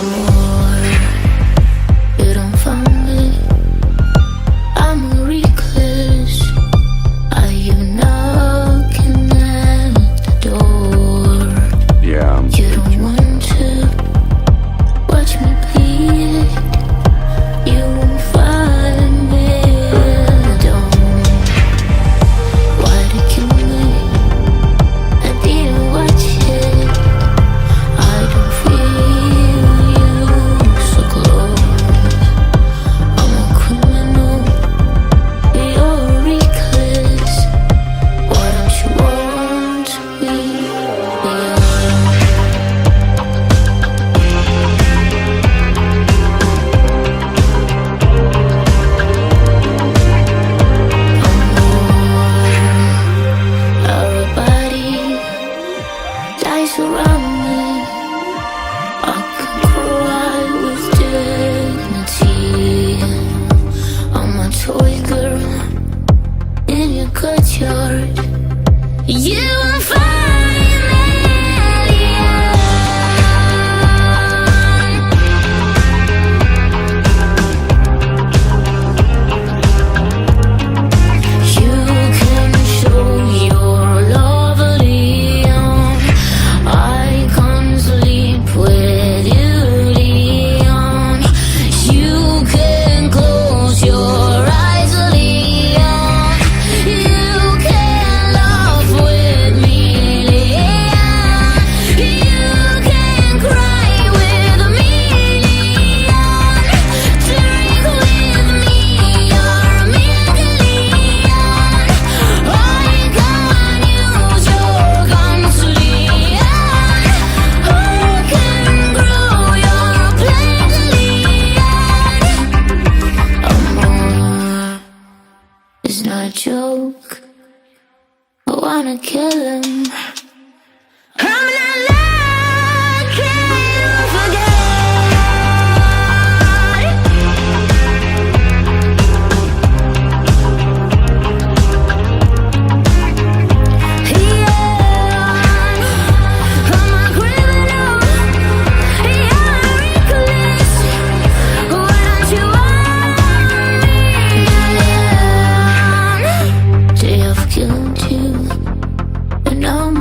Amor, you don't find me. I'm reckless. Are you knocking at the door? Yeah, I'm You don't want to watch me bleed. You won't find me. Don't why to kill me. I didn't watch it. I don't feel you so close. I'm a criminal. You're reckless. Why don't you want me? Everybody lies around me. I can cry with dignity. I'm a toy girl in your courtyard. You won't find me. You can show your love, Leon. I can't sleep with you, Leon. You can close your eyes, Leon. You can laugh with me, Leon. You can cry with me, Leon. Drink with me, your milk, Leon. I can use your guns, Leon. I can grow your plants, Leon. Amor, it's not a joke. I wanna kill him. I'm not looking for God. Yeah, I'm a criminal. You're reckless. Why don't you want me? Say I've killed you, and I'm